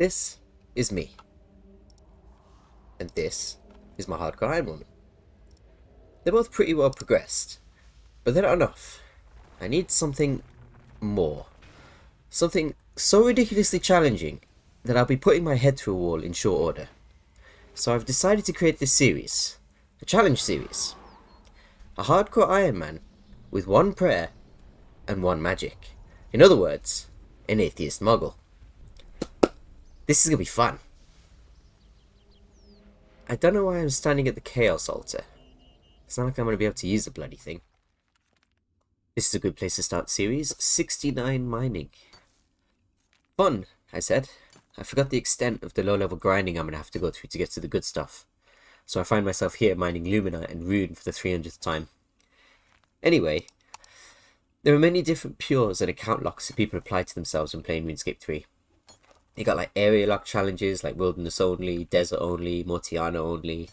This is me. And this is my hardcore Iron Woman. They're both pretty well progressed, but they're not enough. I need something more. Something so ridiculously challenging that I'll be putting my head through a wall in short order. So I've decided to create this series, a challenge series. A hardcore Iron Man with one prayer and one magic. In other words, an atheist muggle. This is gonna be fun. I don't know why I'm standing at the Chaos Altar. It's not like I'm gonna be able to use the bloody thing. This is a good place to start series 69 mining. Fun, I said. I forgot the extent of the low-level grinding I'm gonna have to go through to get to the good stuff. So I find myself here mining Luminite and Rune for the 300th time. Anyway, there are many different pures and account locks that people apply to themselves when playing RuneScape 3. You got like area lock challenges like Wilderness only, Desert only, Mortiana only.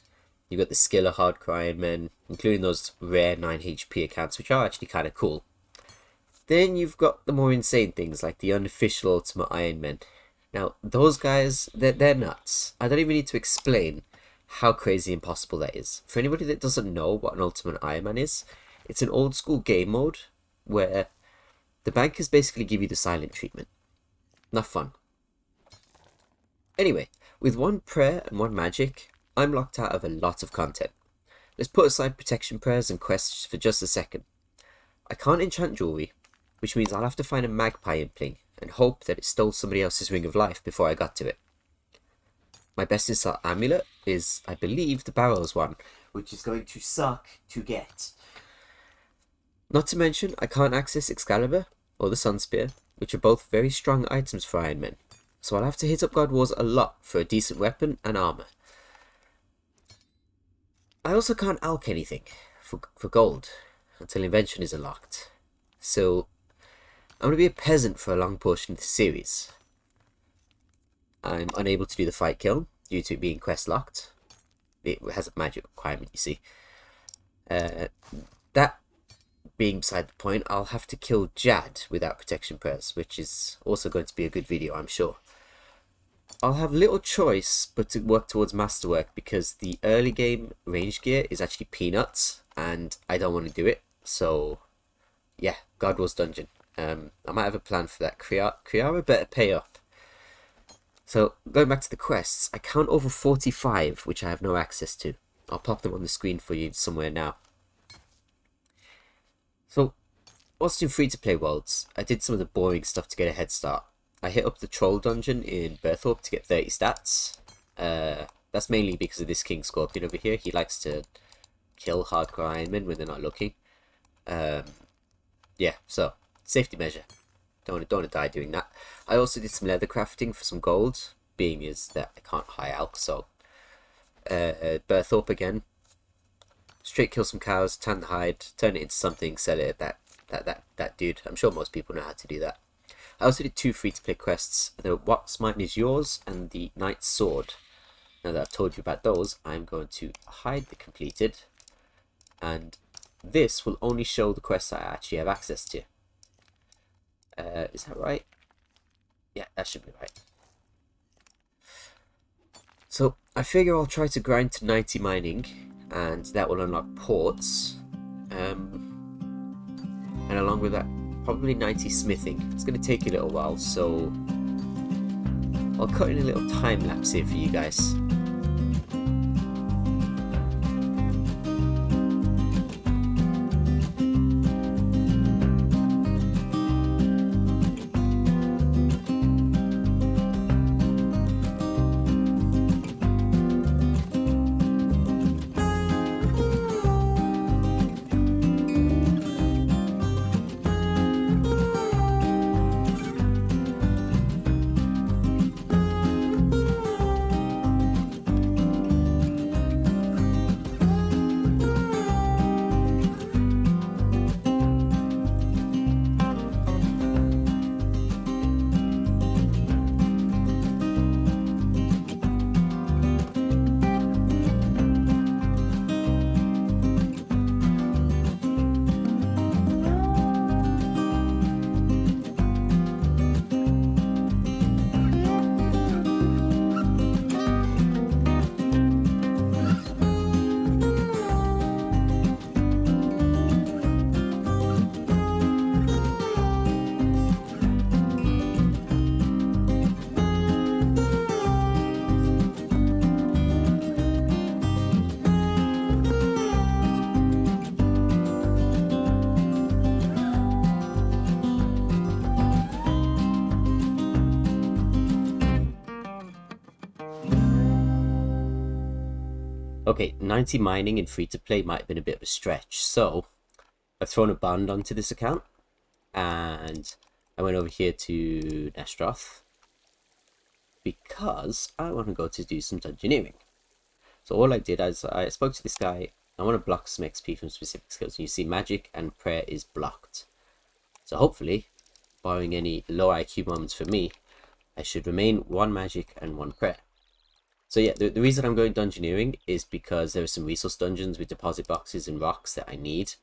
You got the Skiller hardcore Iron Men, including those rare 9 HP accounts, which are actually kind of cool. Then you've got the more insane things like the unofficial Ultimate Iron Men. Now, those guys, they're nuts. I don't even need to explain how crazy and impossible that is. For anybody that doesn't know what an Ultimate Iron Man is, it's an old school game mode where the bankers basically give you the silent treatment. Not fun. Anyway, with one prayer and one magic, I'm locked out of a lot of content. Let's put aside protection prayers and quests for just a second. I can't enchant jewelry, which means I'll have to find a magpie impling and hope that it stole somebody else's ring of life before I got to it. My best insult amulet is, I believe, the Barrows one, which is going to suck to get. Not to mention, I can't access Excalibur or the Sun Spear, which are both very strong items for Iron Men. So I'll have to hit up God Wars a lot for a decent weapon and armor. I also can't alch anything for gold until invention is unlocked. So I'm going to be a peasant for a long portion of the series. I'm unable to do the fight kiln due to it being quest locked. It has a magic requirement, you see. That being beside the point, I'll have to kill Jad without protection prayers, which is also going to be a good video, I'm sure. I'll have little choice but to work towards masterwork because the early game range gear is actually peanuts and I don't want to do it. So yeah, God Wars Dungeon. I might have a plan for that. Kriara better pay up. So going back to the quests, I count over 45 which I have no access to. I'll pop them on the screen for you somewhere now. So whilst in free-to-play worlds, I did some of the boring stuff to get a head start. I hit up the Troll Dungeon in Berthorpe to get 30 stats. That's mainly because of this King Scorpion over here. He likes to kill hardcore Iron Men when they're not looking. Yeah, so, safety measure. Don't want to die doing that. I also did some leather crafting for some gold, being is that I can't high alch, so... Berthorpe again. Straight kill some cows, tan the hide, turn it into something, sell it at that dude. I'm sure most people know how to do that. I also did 2 free-to-play quests, the What's Mine Is Yours and the Knight's Sword. Now that I've told you about those, I'm going to hide the completed, and this will only show the quests I actually have access to. Is that right? Yeah, that should be right. So, I figure I'll try to grind to 90 mining, and that will unlock ports, and along with that, probably 90 smithing. It's going to take a little while, so I'll cut in a little time lapse here for you guys. Okay, 90 mining in free-to-play might have been a bit of a stretch, so I've thrown a band onto this account, and I went over here to Nestroth because I want to go to do some dungeoneering. So all I did is I spoke to this guy. I want to block some XP from specific skills. You see magic and prayer is blocked. So hopefully, barring any low IQ moments for me, I should remain 1 magic and 1 prayer. So yeah, the reason I'm going dungeoneering is because there are some resource dungeons with deposit boxes and rocks that I need.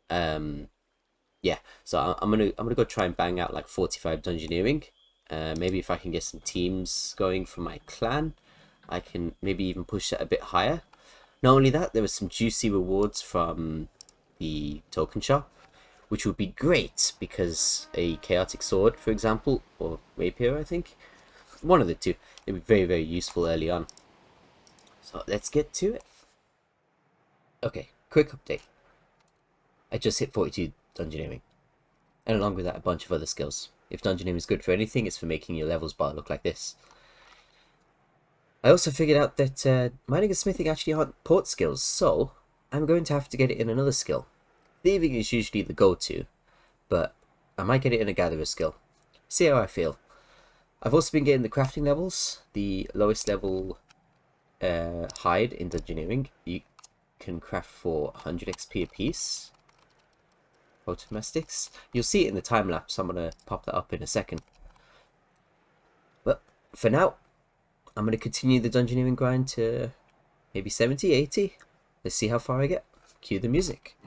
Yeah, so I'm gonna go try and bang out like 45 dungeoneering. Maybe if I can get some teams going for my clan, I can maybe even push that a bit higher. Not only that, there were some juicy rewards from the token shop, which would be great because a chaotic sword, for example, or rapier, I think, one of the two, it'd be very, very useful early on. So let's get to it. Okay, quick update. I just hit 42 dungeoneering, and along with that, a bunch of other skills. If dungeoneering is good for anything, it's for making your levels bar look like this. I also figured out that mining and smithing actually aren't port skills, so I'm going to have to get it in another skill. Thieving is usually the go-to, but I might get it in a gatherer skill. See how I feel. I've also been getting the crafting levels. The lowest level hide in dungeoneering, you can craft for 100 XP a piece. Domestics. You'll see it in the time lapse. I'm going to pop that up in a second. But for now, I'm going to continue the dungeoneering grind to maybe 70, 80. Let's see how far I get. Cue the music.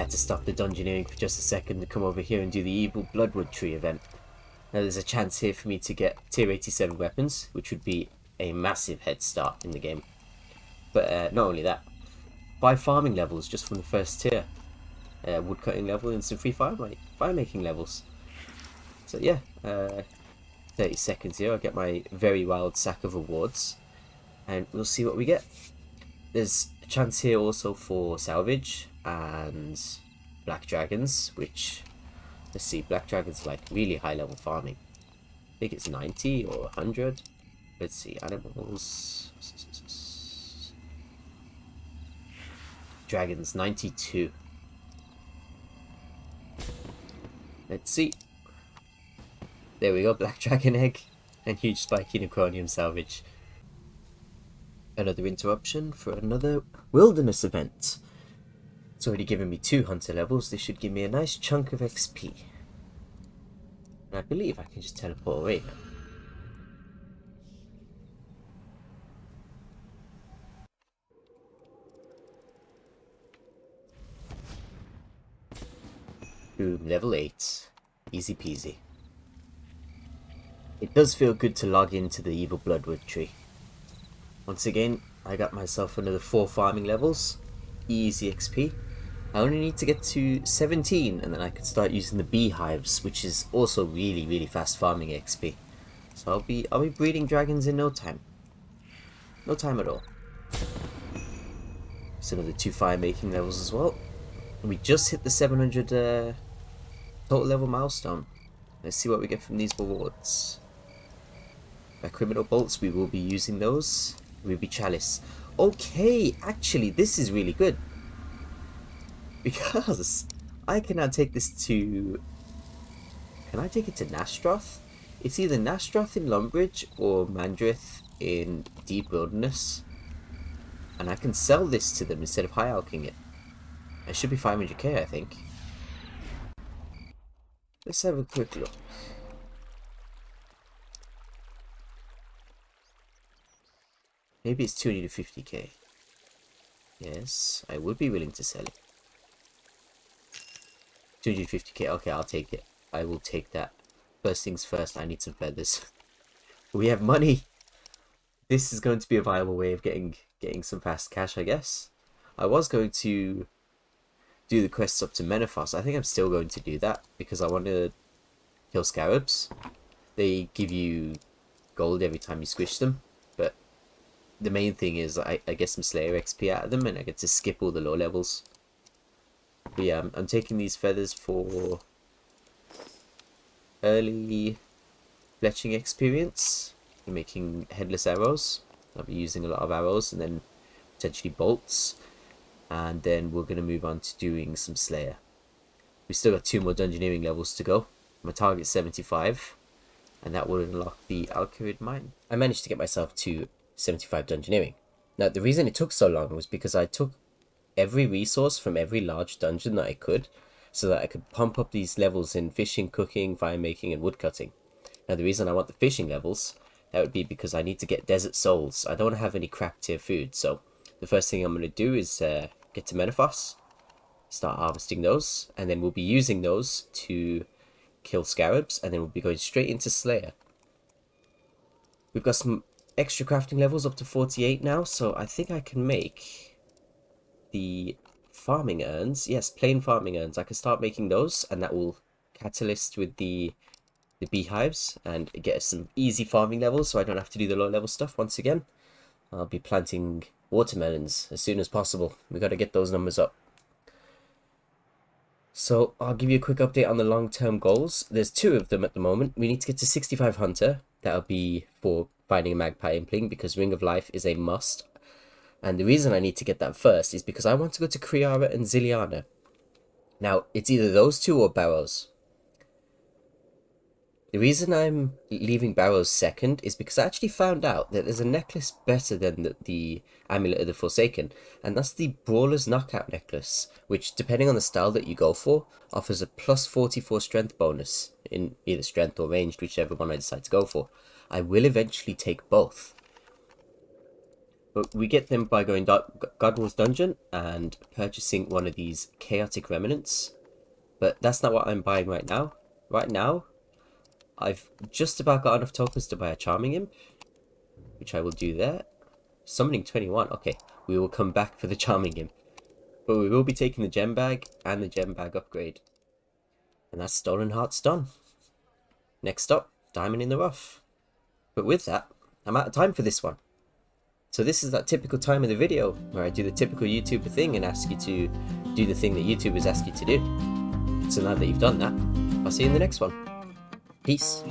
To stop the dungeoneering for just a second to come over here and do the evil Bloodwood Tree event. Now there's a chance here for me to get tier 87 weapons, which would be a massive head start in the game. But not only that, 5 farming levels just from the first tier. Woodcutting level and some free fire making levels. So yeah, 30 seconds here, I'll get my very wild sack of rewards and we'll see what we get. There's a chance here also for salvage and black dragons, which, let's see, black dragons like really high level farming. I think it's 90 or 100. Let's see, animals. Dragons, 92. Let's see. There we go, black dragon egg and huge spiky necronium salvage. Another interruption for another wilderness event. It's already given me 2 hunter levels. This should give me a nice chunk of XP. And I believe I can just teleport away now. Boom, level 8. Easy peasy. It does feel good to log into the evil Bloodwood Tree. Once again, I got myself another 4 farming levels. Easy XP. I only need to get to 17 and then I can start using the beehives, which is also really fast farming XP. So I'll be breeding dragons in no time. No time at all. It's another 2 fire making levels as well. And we just hit the 700 total level milestone. Let's see what we get from these rewards. By criminal bolts, we will be using those. Ruby chalice. Okay, actually this is really good. Because I can now take this to... Can I take it to Nastroth? It's either Nastroth in Lumbridge or Mandrith in Deep Wilderness. And I can sell this to them instead of high alking it. It should be 500k, I think. Let's have a quick look. Maybe it's 250k. Yes, I would be willing to sell it. 250k, okay, I'll take it. I will take that. First things first, I need some feathers. We have money! This is going to be a viable way of getting some fast cash, I guess. I was going to do the quests up to Menethos. I think I'm still going to do that because I want to kill scarabs. They give you gold every time you squish them, but the main thing is I get some Slayer XP out of them and I get to skip all the low levels. But yeah, I'm taking these feathers for early fletching experience. I'm making headless arrows. I'll be using a lot of arrows and then potentially bolts. And then we're going to move on to doing some Slayer. We've still got 2 more dungeoneering levels to go. My target's 75. And that will unlock the Alcarid mine. I managed to get myself to 75 dungeoneering. Now the reason it took so long was because I took every resource from every large dungeon that I could, so that I could pump up these levels in fishing, cooking, fire making and woodcutting. Now the reason I want the fishing levels, that would be because I need to get desert souls. I don't want to have any crap tier food, so the first thing I'm going to do is get to Menethos, start harvesting those, and then we'll be using those to kill scarabs, and then we'll be going straight into Slayer. We've got some extra crafting levels up to 48 now, so I think I can make the farming urns. Yes, plain farming urns. I can start making those, and that will catalyst with the beehives and get us some easy farming levels, so I don't have to do the low level stuff once again. I'll be planting watermelons as soon as possible. We got to get those numbers up. So I'll give you a quick update on the long-term goals. There's 2 of them at the moment. We need to get to 65 Hunter. That'll be for finding a magpie impling, because Ring of Life is a must. And the reason I need to get that first is because I want to go to Kriara and Ziliana. Now, it's either those 2 or Barrows. The reason I'm leaving Barrows second is because I actually found out that there's a necklace better than the Amulet of the Forsaken, and that's the Brawler's Knockout necklace, which, depending on the style that you go for, offers a plus 44 strength bonus in either strength or ranged, whichever one I decide to go for. I will eventually take both. But we get them by going Godwall's Dungeon and purchasing one of these Chaotic Remnants. But that's not what I'm buying right now. Right now, I've just about got enough tokens to buy a Charming Imp, which I will do there. Summoning 21. Okay, we will come back for the Charming Imp. But we will be taking the Gem Bag and the Gem Bag upgrade. And that's Stolen Hearts done. Next up, Diamond in the Rough. But with that, I'm out of time for this one. So this is that typical time of the video where I do the typical YouTuber thing and ask you to do the thing that YouTubers ask you to do. So now that you've done that, I'll see you in the next one. Peace.